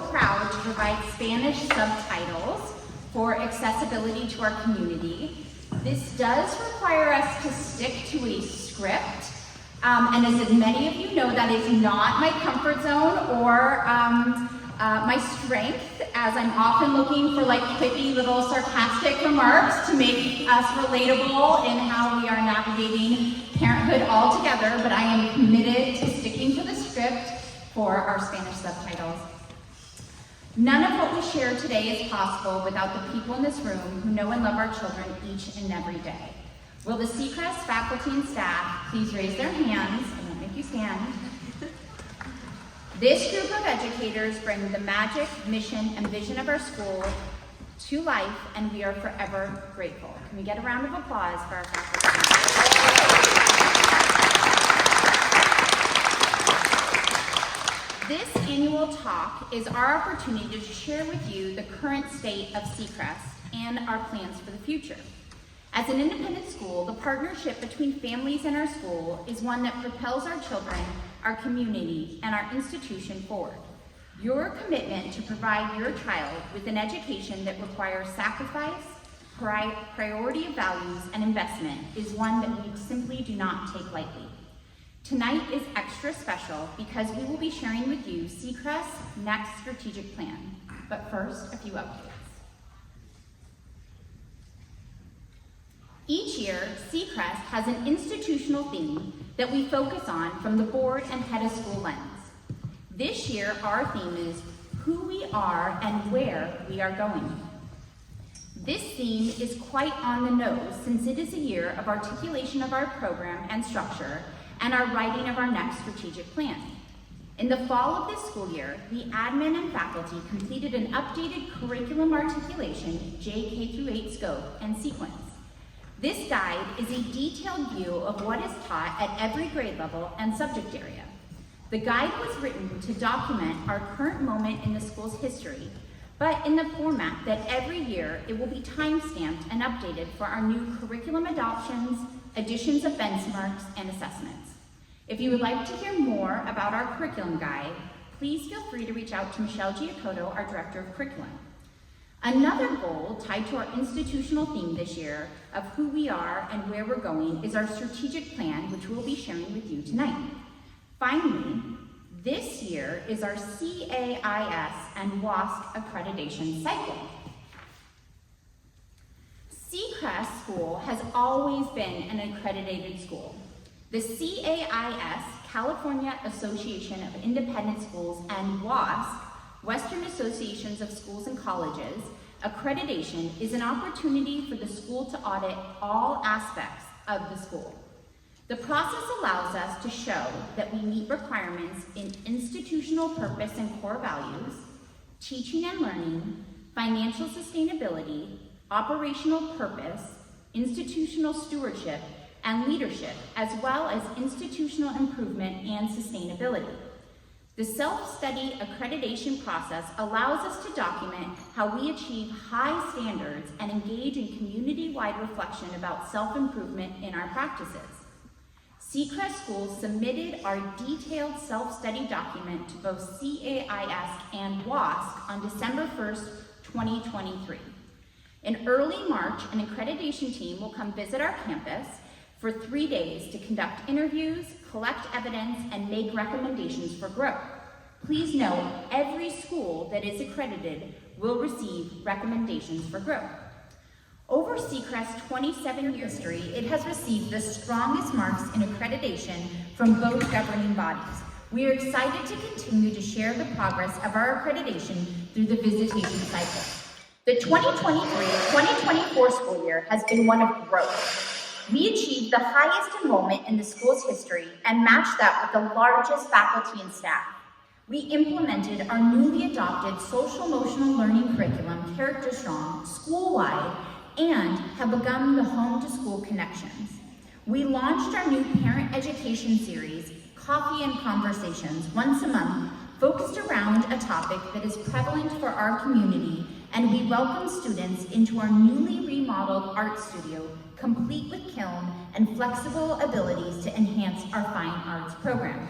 proud to provide Spanish subtitles for accessibility to our community. This does require us to stick to a script, and as many of you know, that is not my comfort zone or my strength, as I'm often looking for like quippy little sarcastic remarks to make us relatable in how we are navigating parenthood all together, but I am committed to sticking to the script for our Spanish subtitles. None of what we share today is possible without the people in this room who know and love our children each and every day. Will the Sea Crest faculty and staff please raise their hands? I won't make you stand. This group of educators bring the magic, mission, and vision of our school to life, and we are forever grateful. Can we get a round of applause for our faculty? This annual talk is our opportunity to share with you the current state of Sea Crest and our plans for the future. As an independent school, the partnership between families and our school is one that propels our children, our community, and our institution forward. Your commitment to provide your child with an education that requires sacrifice, priority of values, and investment is one that we simply do not take lightly. Tonight is extra special because we will be sharing with you Sea Crest's next strategic plan. But first, a few updates. Each year, Sea Crest has an institutional theme that we focus on from the board and head of school lens. This year, our theme is who we are and where we are going. This theme is quite on the nose since it is a year of articulation of our program and structure and our writing of our next strategic plan. In the fall of this school year, the admin and faculty completed an updated curriculum articulation, JK-8 scope, and sequence. This guide is a detailed view of what is taught at every grade level and subject area. The guide was written to document our current moment in the school's history, but in the format that every year it will be time-stamped and updated for our new curriculum adoptions, additions of benchmarks, and assessments. If you would like to hear more about our curriculum guide, please feel free to reach out to Michelle Giacotto, our Director of Curriculum. Another goal tied to our institutional theme this year of who we are and where we're going is our strategic plan, which we'll be sharing with you tonight. Finally, this year is our CAIS and WASC accreditation cycle. Sea Crest School has always been an accredited school. The CAIS, California Association of Independent Schools, and WASC, Western Associations of Schools and Colleges, accreditation is an opportunity for the school to audit all aspects of the school. The process allows us to show that we meet requirements in institutional purpose and core values, teaching and learning, financial sustainability, operational purpose, institutional stewardship, and leadership, as well as institutional improvement and sustainability. The self-study accreditation process allows us to document how we achieve high standards and engage in community-wide reflection about self-improvement in our practices. Sea Crest Schools submitted our detailed self-study document to both CAIS and WASC on December 1st, 2023. In early March, an accreditation team will come visit our campus for 3 days to conduct interviews, collect evidence, and make recommendations for growth. Please note, every school that is accredited will receive recommendations for growth. Over Sea Crest's 27-year history, it has received the strongest marks in accreditation from both governing bodies. We are excited to continue to share the progress of our accreditation through the visitation cycle. The 2023-2024 school year has been one of growth. We achieved the highest enrollment in the school's history and matched that with the largest faculty and staff. We implemented our newly adopted social-emotional learning curriculum, Character Strong, school-wide, and have begun the home-to-school connections. We launched our new parent education series, Coffee and Conversations, once a month, focused around a topic that is prevalent for our community, and we welcome students into our newly remodeled art studio, complete with kiln and flexible abilities to enhance our fine arts program.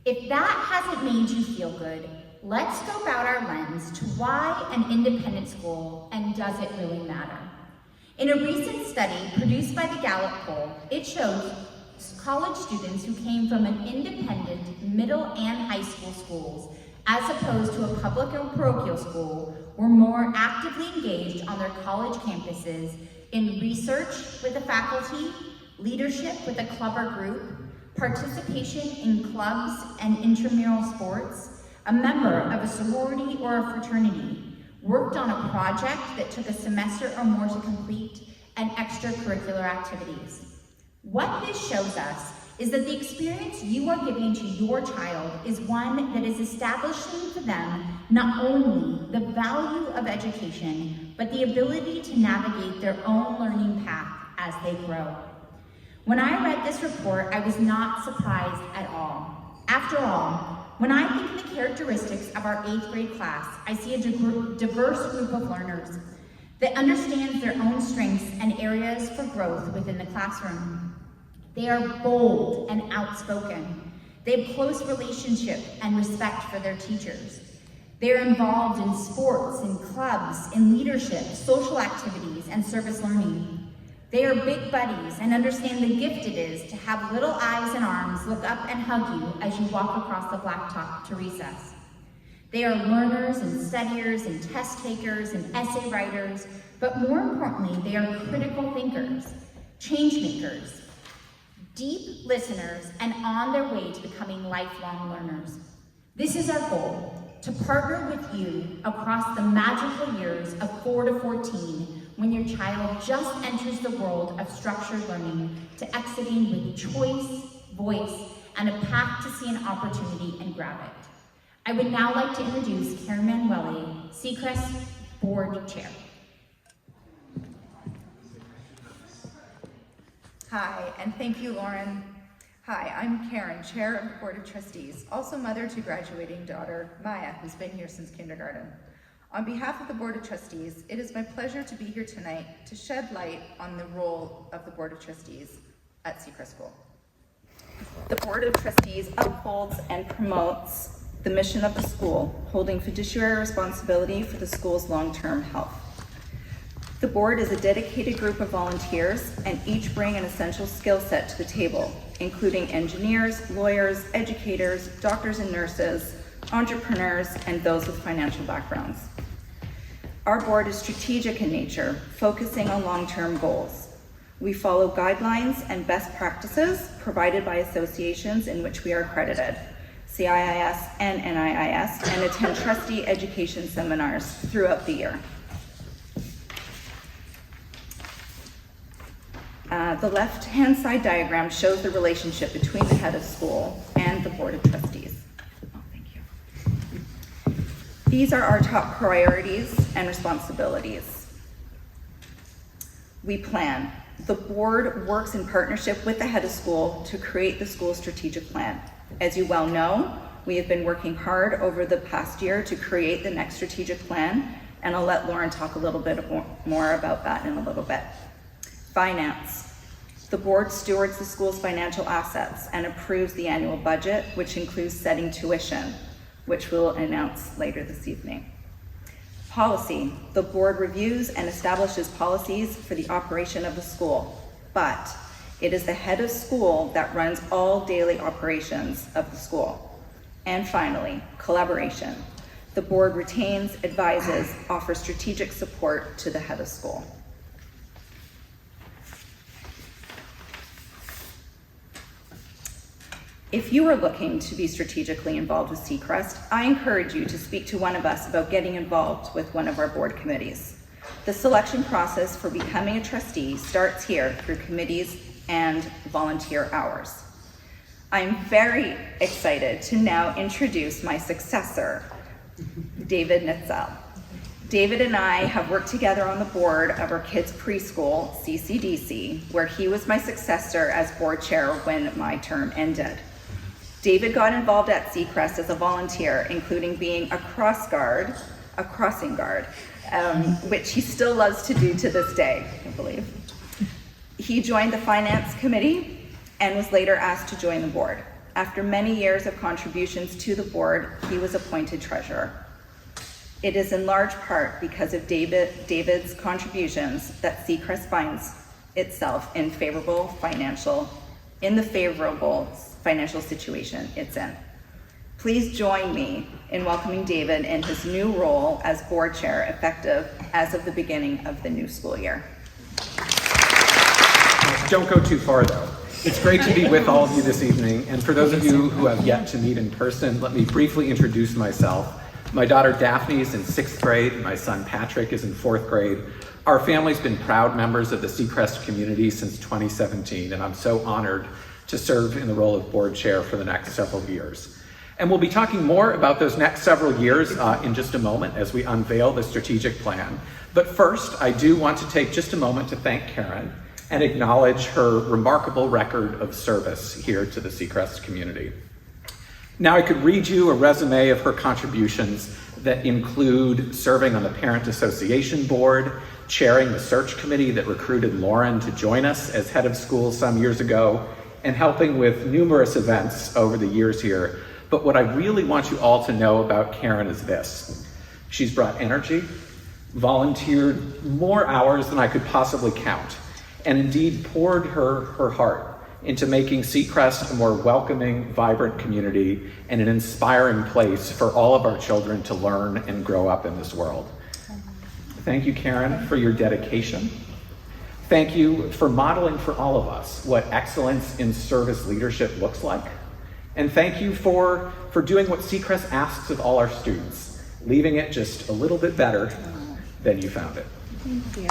If that hasn't made you feel good, let's scope out our lens to why an independent school, and does it really matter? In a recent study produced by the Gallup poll, it showed college students who came from an independent middle and high school schools, as opposed to a public or parochial school, were more actively engaged on their college campuses in research with the faculty, leadership with a club or group, participation in clubs and intramural sports, a member of a sorority or a fraternity, worked on a project that took a semester or more to complete, and extracurricular activities. What this shows us is that the experience you are giving to your child is one that is establishing for them not only the value of education, but the ability to navigate their own learning path as they grow. When I read this report, I was not surprised at all. After all, when I think of the characteristics of our 8th grade class, I see a diverse group of learners that understands their own strengths and areas for growth within the classroom. They are bold and outspoken. They have close relationship and respect for their teachers. They are involved in sports, in clubs, in leadership, social activities, and service learning. They are big buddies and understand the gift it is to have little eyes and arms look up and hug you as you walk across the blacktop to recess. They are learners and studiers and test takers and essay writers, but more importantly, they are critical thinkers, change makers, deep listeners, and on their way to becoming lifelong learners. This is our goal, to partner with you across the magical years of 4 to 14, when your child just enters the world of structured learning, to exiting with choice, voice, and a path to see an opportunity and grab it. I would now like to introduce Karen Manueli, Sea Crest Board Chair. Hi, and thank you, Lauren. Hi, I'm Karen, Chair of the Board of Trustees, also mother to graduating daughter, Maya, who's been here since kindergarten. On behalf of the Board of Trustees, it is my pleasure to be here tonight to shed light on the role of the Board of Trustees at Sea Crest School. The Board of Trustees upholds and promotes the mission of the school, holding fiduciary responsibility for the school's long-term health. The board is a dedicated group of volunteers, and each bring an essential skill set to the table, including engineers, lawyers, educators, doctors and nurses, entrepreneurs, and those with financial backgrounds. Our board is strategic in nature, focusing on long-term goals. We follow guidelines and best practices provided by associations in which we are accredited, CIIS and NIIS, and attend trustee education seminars throughout the year. The left-hand side diagram shows the relationship between the head of school and the Board of Trustees. Oh, thank you. These are our top priorities and responsibilities. We plan. The board works in partnership with the head of school to create the school's strategic plan. As you well know, we have been working hard over the past year to create the next strategic plan, and I'll let Lauren talk a little bit more about that in a little bit. Finance. The board stewards the school's financial assets and approves the annual budget, which includes setting tuition, which we'll announce later this evening. Policy. The board reviews and establishes policies for the operation of the school, but it is the head of school that runs all daily operations of the school. And finally, collaboration. The board retains, advises, offers strategic support to the head of school. If you are looking to be strategically involved with Sea Crest, I encourage you to speak to one of us about getting involved with one of our board committees. The selection process for becoming a trustee starts here through committees and volunteer hours. I'm very excited to now introduce my successor, David Nitzel. David and I have worked together on the board of our kids' preschool, CCDC, where he was my successor as board chair when my term ended. David got involved at Sea Crest as a volunteer, including being a crossing guard, which he still loves to do to this day, I believe. He joined the finance committee and was later asked to join the board. After many years of contributions to the board, he was appointed treasurer. It is in large part because of David's contributions that Sea Crest finds itself in the favorable financial situation it's in. Please join me in welcoming David in his new role as board chair, effective as of the beginning of the new school year. Don't go too far though. It's great to be with all of you this evening, and for those of you who have yet to meet in person, let me briefly introduce myself. My daughter Daphne is in 6th grade, my son Patrick is in 4th grade. Our family's been proud members of the Sea Crest community since 2017, and I'm so honored to serve in the role of board chair for the next several years. And we'll be talking more about those next several years in just a moment as we unveil the strategic plan. But first, I do want to take just a moment to thank Karen and acknowledge her remarkable record of service here to the Sea Crest community. Now, I could read you a resume of her contributions that include serving on the Parent Association Board, chairing the search committee that recruited Lauren to join us as head of school some years ago, and helping with numerous events over the years here. But what I really want you all to know about Karen is this. She's brought energy, volunteered more hours than I could possibly count, and indeed poured her heart into making Sea Crest a more welcoming, vibrant community and an inspiring place for all of our children to learn and grow up in this world. Thank you, Karen, for your dedication. Thank you for modeling for all of us what excellence in service leadership looks like. And thank you for doing what Sea Crest asks of all our students, leaving it just a little bit better than you found it. Thank you.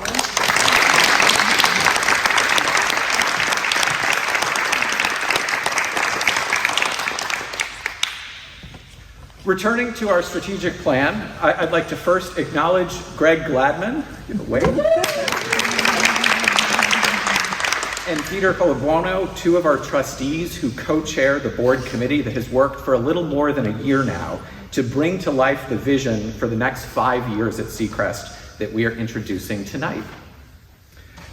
Returning to our strategic plan, I'd like to first acknowledge Greg Gladman, wave, and Peter Colabuono, two of our trustees who co-chair the board committee that has worked for a little more than a year now to bring to life the vision for the next 5 years at Sea Crest that we are introducing tonight.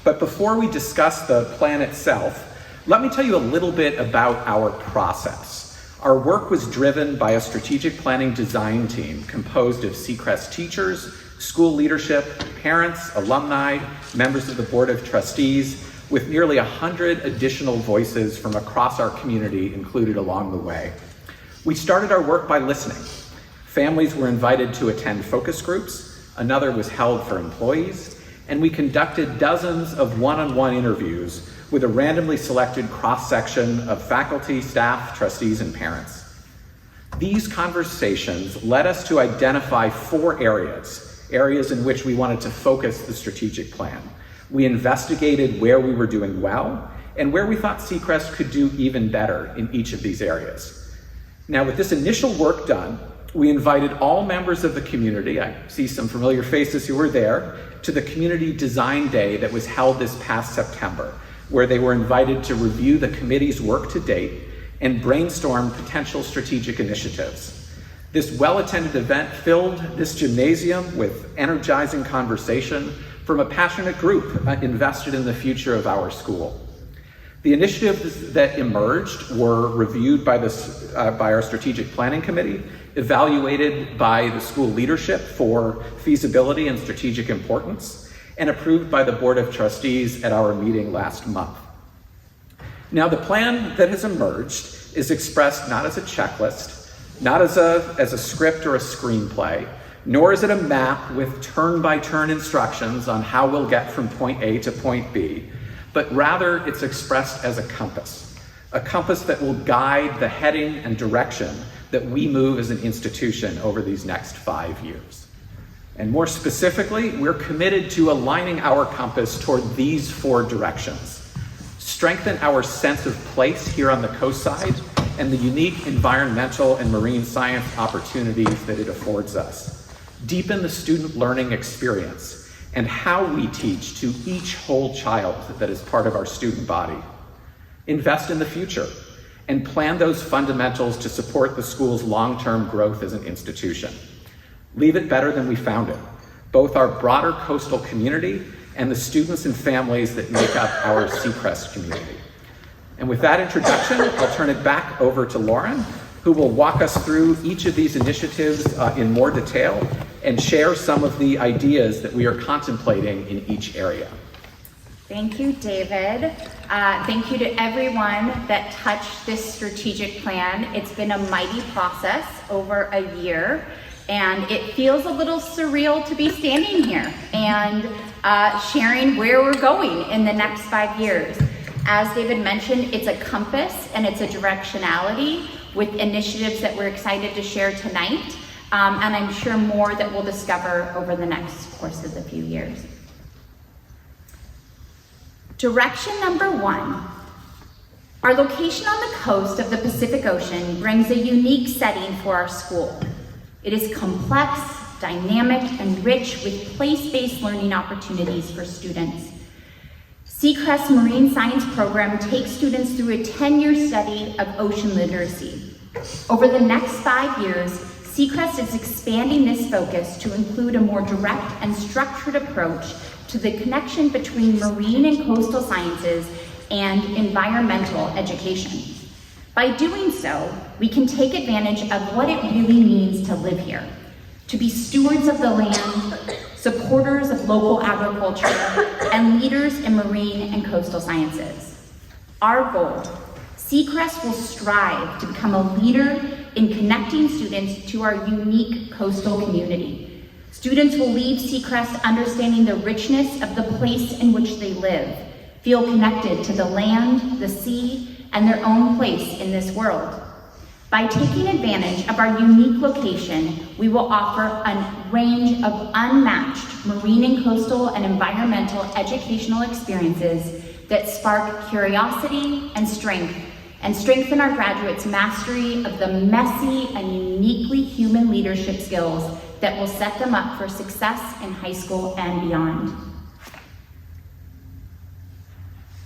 But before we discuss the plan itself, let me tell you a little bit about our process. Our work was driven by a strategic planning design team composed of Sea Crest teachers, school leadership, parents, alumni, members of the Board of Trustees, with nearly 100 additional voices from across our community included along the way. We started our work by listening. Families were invited to attend focus groups, another was held for employees, and we conducted dozens of one-on-one interviews with a randomly selected cross-section of faculty, staff, trustees, and parents. These conversations led us to identify 4 areas in which we wanted to focus the strategic plan. We investigated where we were doing well and where we thought Sea Crest could do even better in each of these areas. Now, with this initial work done, we invited all members of the community, I see some familiar faces who were there, to the Community Design Day that was held this past September, where they were invited to review the committee's work to date and brainstorm potential strategic initiatives. This well-attended event filled this gymnasium with energizing conversation from a passionate group invested in the future of our school. The initiatives that emerged were reviewed by our strategic planning committee, evaluated by the school leadership for feasibility and strategic importance, and approved by the Board of Trustees at our meeting last month. Now, the plan that has emerged is expressed not as a checklist, not as a script or a screenplay, nor is it a map with turn-by-turn instructions on how we'll get from point A to point B, but rather it's expressed as a compass that will guide the heading and direction that we move as an institution over these next 5 years. And more specifically, we're committed to aligning our compass toward these 4 directions. Strengthen our sense of place here on the coast side and the unique environmental and marine science opportunities that it affords us. Deepen the student learning experience and how we teach to each whole child that is part of our student body. Invest in the future and plan those fundamentals to support the school's long-term growth as an institution. Leave it better than we found it, both our broader coastal community and the students and families that make up our Sea Crest community. And with that introduction, I'll turn it back over to Lauren, who will walk us through each of these initiatives in more detail and share some of the ideas that we are contemplating in each area. Thank you, David. Thank you to everyone that touched this strategic plan. It's been a mighty process over a year, and it feels a little surreal to be standing here and sharing where we're going in the next 5 years. As David mentioned, it's a compass and it's a directionality with initiatives that we're excited to share tonight, and I'm sure more that we'll discover over the next course of the few years. Direction number 1. Our location on the coast of the Pacific Ocean brings a unique setting for our school. It is complex, dynamic, and rich with place-based learning opportunities for students. Sea Crest Marine Science Program takes students through a 10-year study of ocean literacy. Over the next 5 years, Sea Crest is expanding this focus to include a more direct and structured approach to the connection between marine and coastal sciences and environmental education. By doing so, we can take advantage of what it really means to live here, to be stewards of the land, supporters of local agriculture, and leaders in marine and coastal sciences. Our goal, Sea Crest will strive to become a leader in connecting students to our unique coastal community. Students will leave Sea Crest understanding the richness of the place in which they live, feel connected to the land, the sea, and their own place in this world. By taking advantage of our unique location, we will offer a range of unmatched marine and coastal and environmental educational experiences that spark curiosity and strengthen our graduates' mastery of the messy and uniquely human leadership skills that will set them up for success in high school and beyond.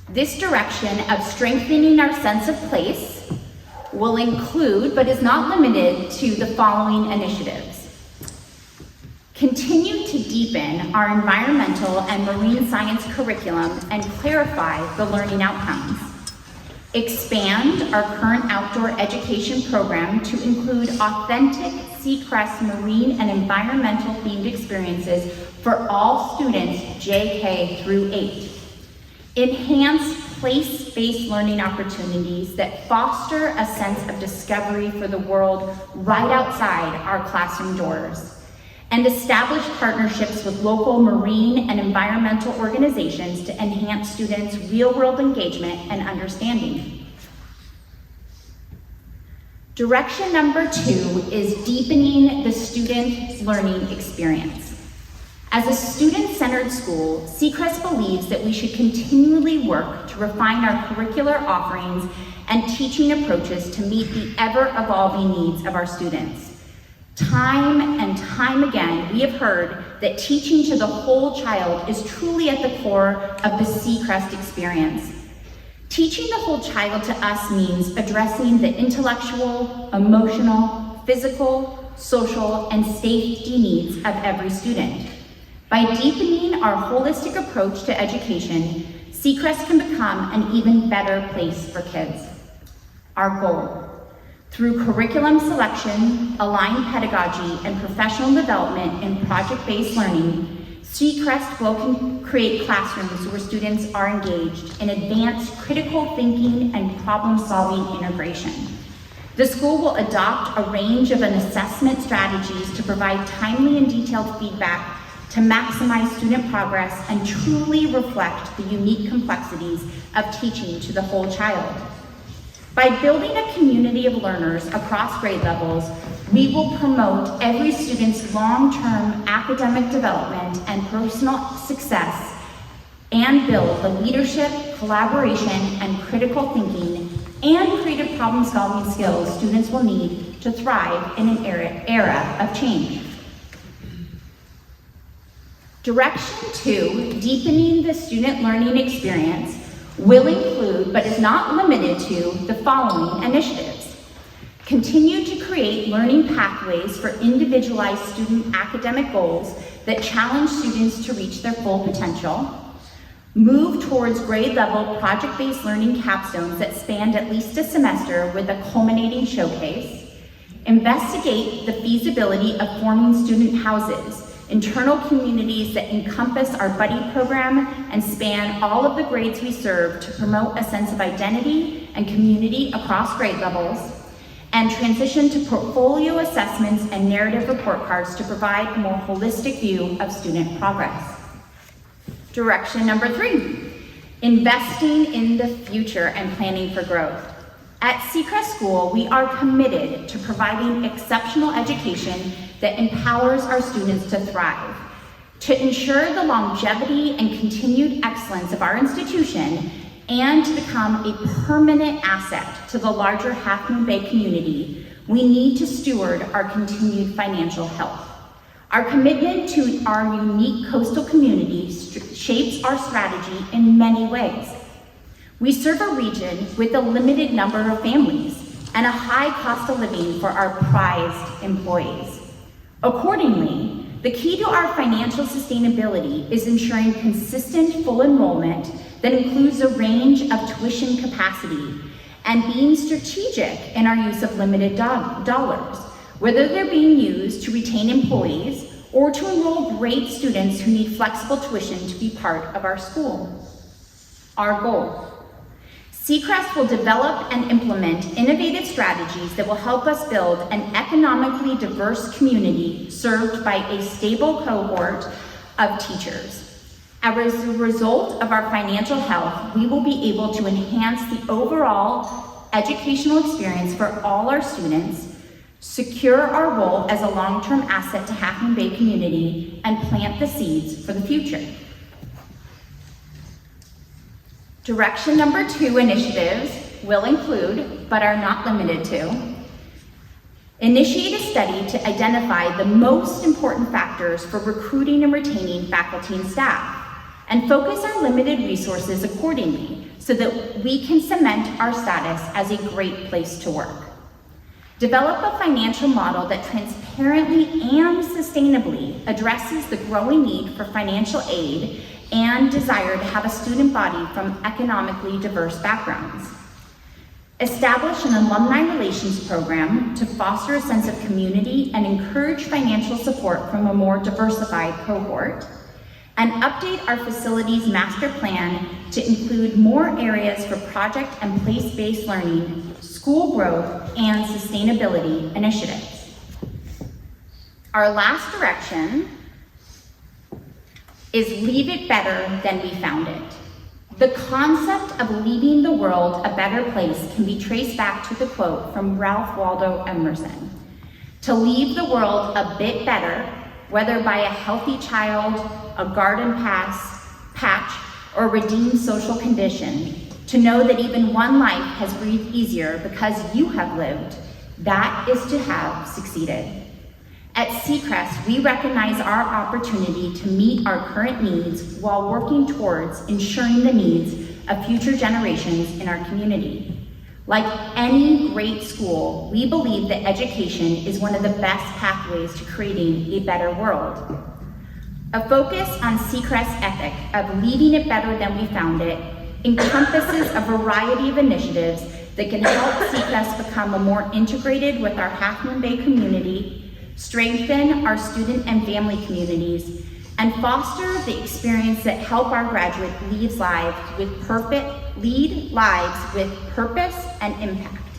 This direction of strengthening our sense of place will include, but is not limited to, the following initiatives. Continue to deepen our environmental and marine science curriculum and clarify the learning outcomes. Expand our current outdoor education program to include authentic Sea Crest marine and environmental themed experiences for all students JK through 8. Enhance place-based learning opportunities that foster a sense of discovery for the world right outside our classroom doors. And establish partnerships with local marine and environmental organizations to enhance students' real-world engagement and understanding. Direction number 2 is deepening the student learning experience. As a student-centered school, Sea Crest believes that we should continually work to refine our curricular offerings and teaching approaches to meet the ever-evolving needs of our students. Time and time again, we have heard that teaching to the whole child is truly at the core of the Sea Crest experience. Teaching the whole child to us means addressing the intellectual, emotional, physical, social, and safety needs of every student. By deepening our holistic approach to education, Sea Crest can become an even better place for kids. Our goal, through curriculum selection, aligned pedagogy, and professional development in project-based learning, Sea Crest will create classrooms where students are engaged in advanced critical thinking and problem-solving integration. The school will adopt a range of assessment strategies to provide timely and detailed feedback to maximize student progress and truly reflect the unique complexities of teaching to the whole child. By building a community of learners across grade levels, we will promote every student's long-term academic development and personal success and build the leadership, collaboration, and critical thinking and creative problem-solving skills students will need to thrive in an era of change. Direction 2, deepening the student learning experience, will include, but is not limited to, the following initiatives. Continue to create learning pathways for individualized student academic goals that challenge students to reach their full potential. Move towards grade-level project-based learning capstones that spanned at least a semester with a culminating showcase. Investigate the feasibility of forming student houses, internal communities that encompass our buddy program and span all of the grades we serve to promote a sense of identity and community across grade levels, and transition to portfolio assessments and narrative report cards to provide a more holistic view of student progress. Direction number 3, investing in the future and planning for growth. At Sea Crest School, we are committed to providing exceptional education that empowers our students to thrive. To ensure the longevity and continued excellence of our institution and to become a permanent asset to the larger Half Moon Bay community, we need to steward our continued financial health. Our commitment to our unique coastal community shapes our strategy in many ways. We serve a region with a limited number of families and a high cost of living for our prized employees. Accordingly, the key to our financial sustainability is ensuring consistent full enrollment that includes a range of tuition capacity and being strategic in our use of limited dollars, whether they're being used to retain employees or to enroll great students who need flexible tuition to be part of our school. Our goal: Sea Crest will develop and implement innovative strategies that will help us build an economically diverse community served by a stable cohort of teachers. As a result of our financial health, we will be able to enhance the overall educational experience for all our students, secure our role as a long-term asset to Half Moon Bay community, and plant the seeds for the future. Direction number 2 initiatives will include, but are not limited to, initiate a study to identify the most important factors for recruiting and retaining faculty and staff, and focus our limited resources accordingly so that we can cement our status as a great place to work. Develop a financial model that transparently and sustainably addresses the growing need for financial aid and desire to have a student body from economically diverse backgrounds. Establish an alumni relations program to foster a sense of community and encourage financial support from a more diversified cohort. And update our facilities master plan to include more areas for project and place-based learning, school growth, and sustainability initiatives. Our last direction is leave it better than we found it. The concept of leaving the world a better place can be traced back to the quote from Ralph Waldo Emerson: "To leave the world a bit better, whether by a healthy child, a garden patch, or redeemed social condition, to know that even one life has breathed easier because you have lived, that is to have succeeded." At Sea Crest, we recognize our opportunity to meet our current needs while working towards ensuring the needs of future generations in our community. Like any great school, we believe that education is one of the best pathways to creating a better world. A focus on Sea Crest's ethic of leaving it better than we found it encompasses a variety of initiatives that can help Sea Crest become a more integrated with our Half Moon Bay community, strengthen our student and family communities, and foster the experience that help our graduates lead lives with purpose and impact.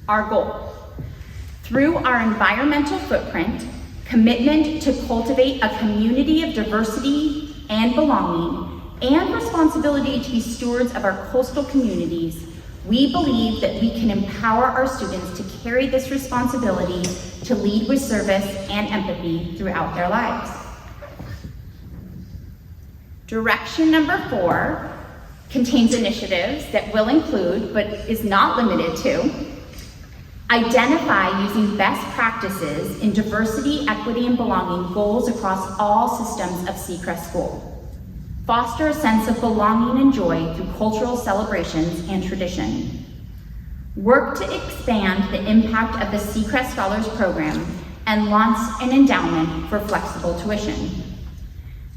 Our goal: through our environmental footprint, commitment to cultivate a community of diversity and belonging, and responsibility to be stewards of our coastal communities, we believe that we can empower our students to carry this responsibility to lead with service and empathy throughout their lives. Direction number 4 contains initiatives that will include, but is not limited to, identify using best practices in diversity, equity, and belonging goals across all systems of Sea Crest School. Foster a sense of belonging and joy through cultural celebrations and tradition. Work to expand the impact of the Sea Crest Scholars Program and launch an endowment for flexible tuition.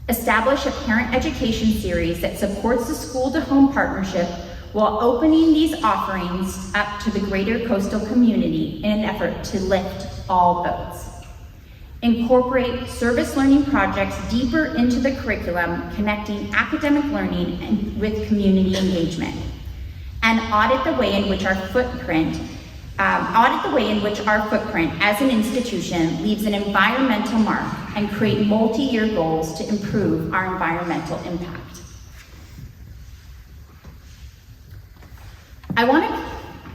establish a parent education series that supports the school-to-home partnership while opening these offerings up to the greater coastal community in an effort to lift all boats. Incorporate service learning projects deeper into the curriculum, connecting academic learning with community engagement. And audit the way in which our footprint as an institution leaves an environmental mark and create multi-year goals to improve our environmental impact. I want to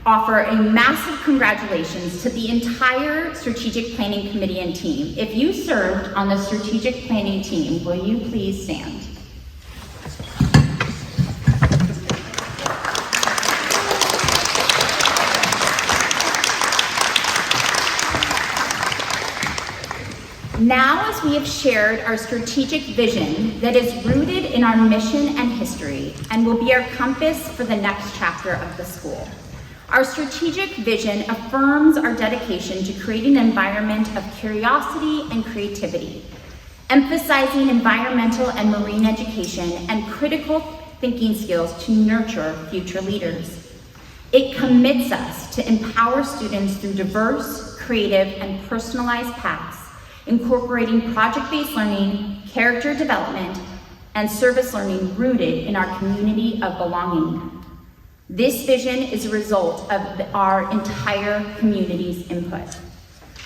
offer a massive congratulations to the entire Strategic Planning Committee and team. If you served on the Strategic Planning team, will you please stand? Now, as we have shared our strategic vision that is rooted in our mission and history and will be our compass for the next chapter of the school. Our strategic vision affirms our dedication to creating an environment of curiosity and creativity, emphasizing environmental and marine education and critical thinking skills to nurture future leaders. It commits us to empower students through diverse, creative, and personalized paths, incorporating project-based learning, character development, and service learning rooted in our community of belonging. This vision is a result of our entire community's input.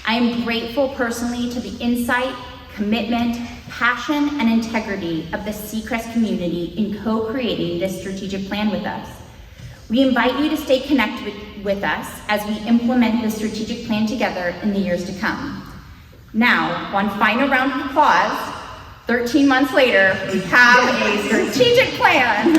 I am grateful personally to the insight, commitment, passion, and integrity of the Sea Crest community in co-creating this strategic plan with us. We invite you to stay connected with us as we implement the strategic plan together in the years to come. Now, one final round of applause. 13 months later, we have a strategic plan.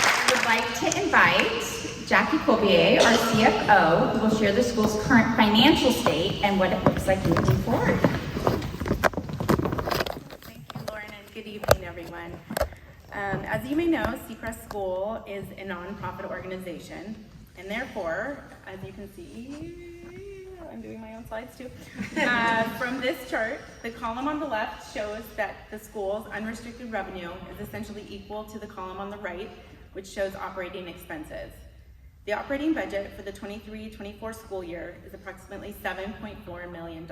I would like to invite Jackie Colbier, our CFO, who will share the school's current financial state and what it looks like moving forward. Thank you, Lauren, and good evening, everyone. As you may know, Sea Crest School is a nonprofit organization, and therefore, as you can see, I'm doing my own slides too. From this chart, the column on the left shows that the school's unrestricted revenue is essentially equal to the column on the right, which shows operating expenses. The operating budget for the 23-24 school year is approximately $7.4 million.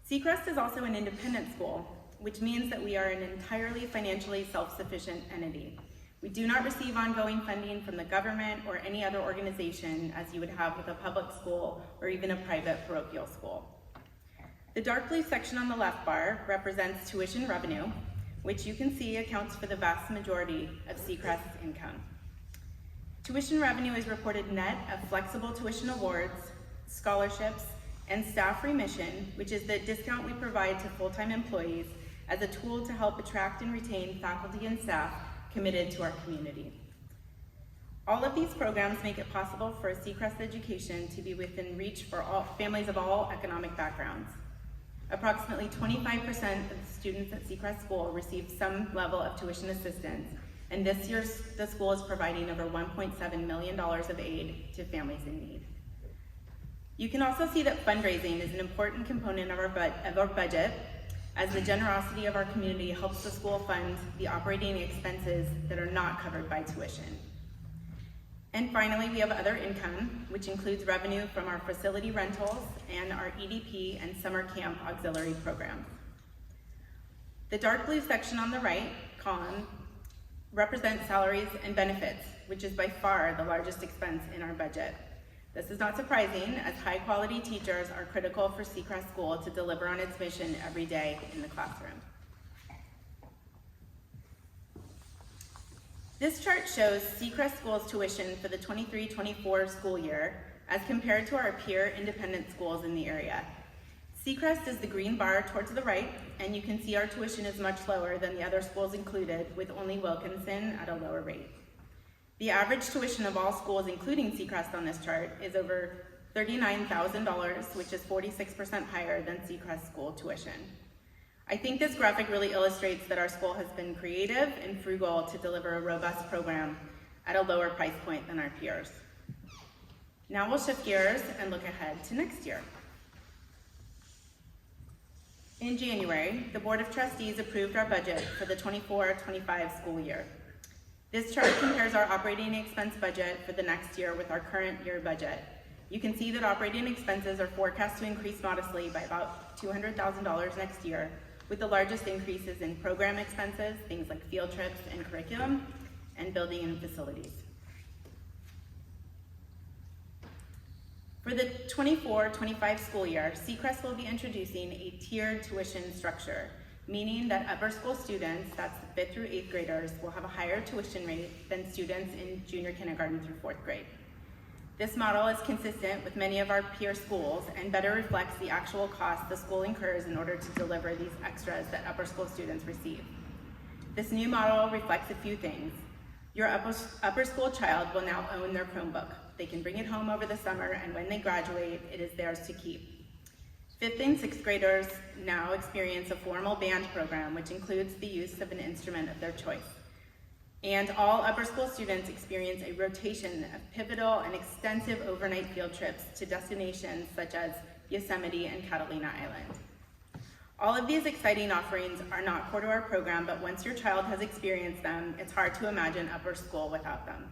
Sea Crest is also an independent school, which means that we are an entirely financially self-sufficient entity. We do not receive ongoing funding from the government or any other organization as you would have with a public school or even a private parochial school. The dark blue section on the left bar represents tuition revenue, which you can see accounts for the vast majority of Sea Crest's income. Tuition revenue is reported net of flexible tuition awards, scholarships, and staff remission, which is the discount we provide to full-time employees as a tool to help attract and retain faculty and staff committed to our community. All of these programs make it possible for a Sea Crest education to be within reach for all families of all economic backgrounds. Approximately 25% of the students at Sea Crest School receive some level of tuition assistance, and this year the school is providing over $1.7 million of aid to families in need. You can also see that fundraising is an important component of our budget, as the generosity of our community helps the school fund the operating expenses that are not covered by tuition. And finally, we have other income, which includes revenue from our facility rentals and our EDP and summer camp auxiliary programs. The dark blue section on the right column represents salaries and benefits, which is by far the largest expense in our budget. This is not surprising, as high-quality teachers are critical for Sea Crest School to deliver on its mission every day in the classroom. This chart shows Sea Crest School's tuition for the 23-24 school year as compared to our peer independent schools in the area. Sea Crest is the green bar towards the right, and you can see our tuition is much lower than the other schools included, with only Wilkinson at a lower rate. The average tuition of all schools, including Sea Crest on this chart, is over $39,000, which is 46% higher than Sea Crest School tuition. I think this graphic really illustrates that our school has been creative and frugal to deliver a robust program at a lower price point than our peers. Now we'll shift gears and look ahead to next year. In January, the Board of Trustees approved our budget for the 24-25 school year. This chart compares our operating expense budget for the next year with our current year budget. You can see that operating expenses are forecast to increase modestly by about $200,000 next year, with the largest increases in program expenses, things like field trips and curriculum, and building and facilities. For the 24-25 school year, Sea Crest will be introducing a tiered tuition structure, meaning that upper school students, that's 5th through 8th graders, will have a higher tuition rate than students in junior kindergarten through 4th grade. This model is consistent with many of our peer schools and better reflects the actual cost the school incurs in order to deliver these extras that upper school students receive. This new model reflects a few things. Your upper school child will now own their Chromebook. They can bring it home over the summer, and when they graduate, it is theirs to keep. 5th and 6th graders now experience a formal band program, which includes the use of an instrument of their choice. And all upper school students experience a rotation of pivotal and extensive overnight field trips to destinations such as Yosemite and Catalina Island. All of these exciting offerings are not core to our program, but once your child has experienced them, it's hard to imagine upper school without them.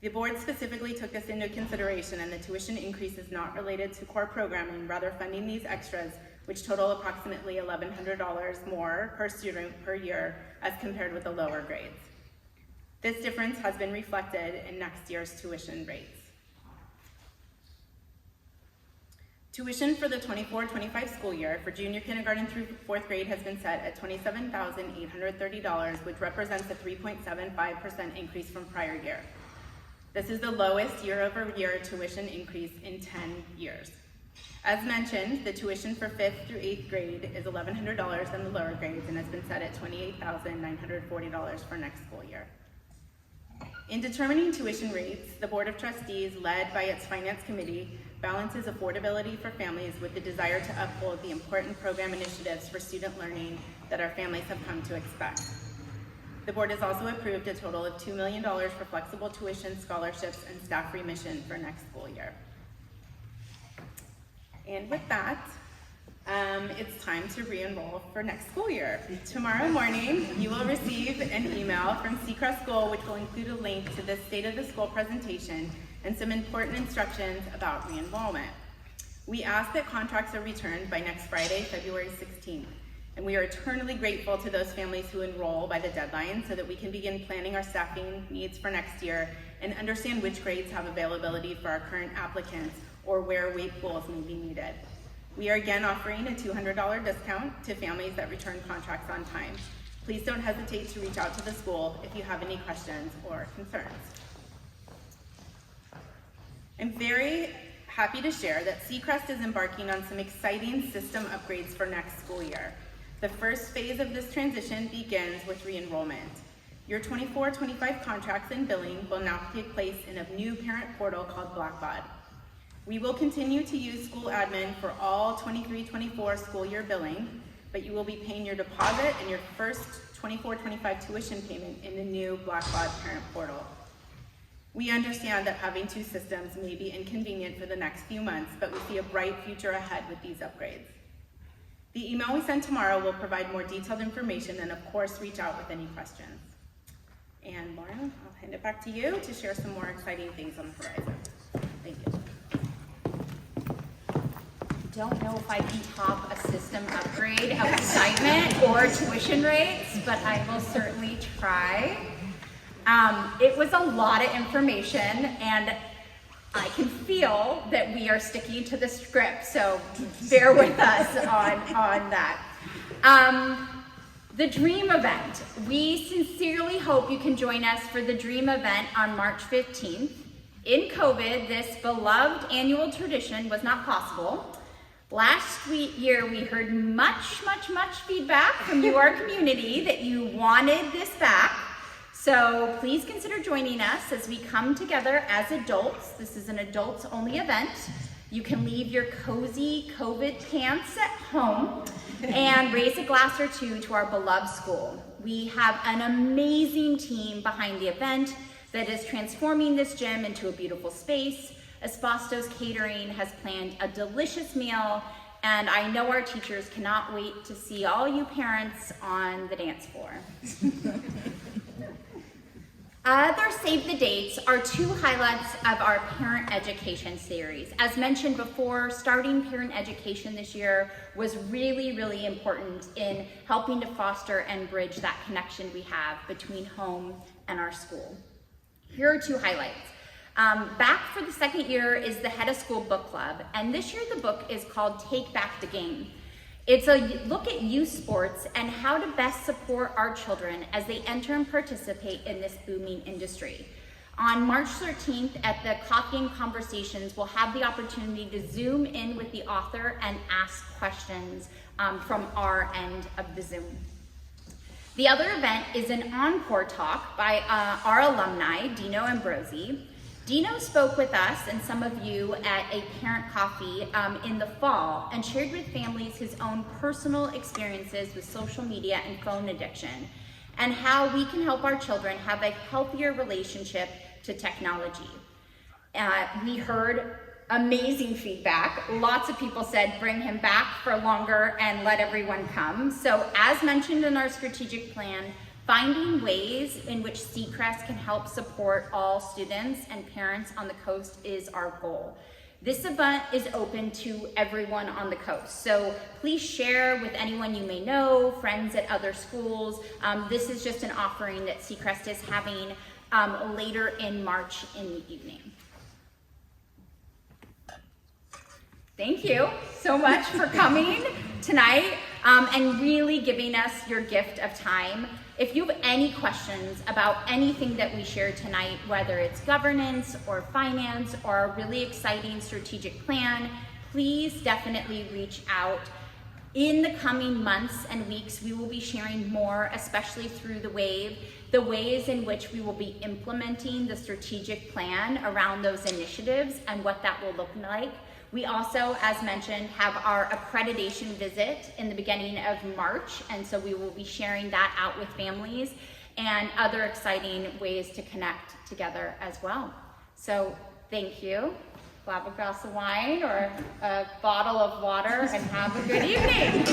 The board specifically took this into consideration, and the tuition increase is not related to core programming, rather funding these extras, which total approximately $1,100 more per student per year as compared with the lower grades. This difference has been reflected in next year's tuition rates. Tuition for the 24-25 school year for junior kindergarten through 4th grade has been set at $27,830, which represents a 3.75% increase from prior year. This is the lowest year-over-year tuition increase in 10 years. As mentioned, the tuition for 5th through 8th grade is $1,100 in the lower grades and has been set at $28,940 for next school year. In determining tuition rates, the Board of Trustees, led by its Finance Committee, balances affordability for families with the desire to uphold the important program initiatives for student learning that our families have come to expect. The board has also approved a total of $2 million for flexible tuition, scholarships, and staff remission for next school year. And with that, it's time to re-enroll for next school year. Tomorrow morning, you will receive an email from Sea Crest School, which will include a link to the State of the School presentation and some important instructions about re-enrollment. We ask that contracts are returned by next Friday, February 16th, and we are eternally grateful to those families who enroll by the deadline so that we can begin planning our staffing needs for next year and understand which grades have availability for our current applicants or where weight pools may be needed. We are again offering a $200 discount to families that return contracts on time. Please don't hesitate to reach out to the school if you have any questions or concerns. I'm very happy to share that Sea Crest is embarking on some exciting system upgrades for next school year. The first phase of this transition begins with re-enrollment. Your 24-25 contracts and billing will now take place in a new parent portal called Blackbaud. We will continue to use school admin for all 23-24 school year billing, but you will be paying your deposit and your first 24-25 tuition payment in the new Blackbaud parent portal. We understand that having two systems may be inconvenient for the next few months, but we see a bright future ahead with these upgrades. The email we send tomorrow will provide more detailed information, and of course, reach out with any questions. And Lauren, I'll hand it back to you to share some more exciting things on the horizon. Thank you. Don't know if I can top a system upgrade of excitement or tuition rates, but I will certainly try. It was a lot of information, and I can feel that we are sticking to the script, so bear with us on that. The Dream Event. We sincerely hope you can join us for the Dream Event on March 15th. In COVID, this beloved annual tradition was not possible. Last year, we heard much feedback from you, our community, that you wanted this back. So please consider joining us as we come together as adults. This is an adults-only event. You can leave your cozy COVID pants at home and raise a glass or two to our beloved school. We have an amazing team behind the event that is transforming this gym into a beautiful space. Espastos Catering has planned a delicious meal, and I know our teachers cannot wait to see all you parents on the dance floor. Other save the dates are 2 highlights of our parent education series. As mentioned before, starting parent education this year was really, really important in helping to foster and bridge that connection we have between home and our school. Here are 2 highlights. Back for the 2nd year is the Head of School Book Club, and this year the book is called Take Back the Game. It's a look at youth sports and how to best support our children as they enter and participate in this booming industry. On March 13th at the Coffee and Conversations, we'll have the opportunity to zoom in with the author and ask questions from our end of the Zoom. The other event is an encore talk by our alumni, Dino Ambrosi. Dino spoke with us and some of you at a parent coffee in the fall and shared with families his own personal experiences with social media and phone addiction and how we can help our children have a healthier relationship to technology. We heard amazing feedback. Lots of people said bring him back for longer and let everyone come. So as mentioned in our strategic plan, finding ways in which Sea Crest can help support all students and parents on the coast is our goal. This event is open to everyone on the coast, so please share with anyone you may know, friends at other schools. This is just an offering that Sea Crest is having later in March in the evening. Thank you so much for coming tonight and really giving us your gift of time. If you have any questions about anything that we shared tonight, whether it's governance or finance or a really exciting strategic plan, please definitely reach out. In the coming months and weeks, we will be sharing more, especially through the ways in which we will be implementing the strategic plan around those initiatives and what that will look like. We also, as mentioned, have our accreditation visit in the beginning of March, and so we will be sharing that out with families and other exciting ways to connect together as well. So thank you. Grab a glass of wine or a bottle of water and have a good evening.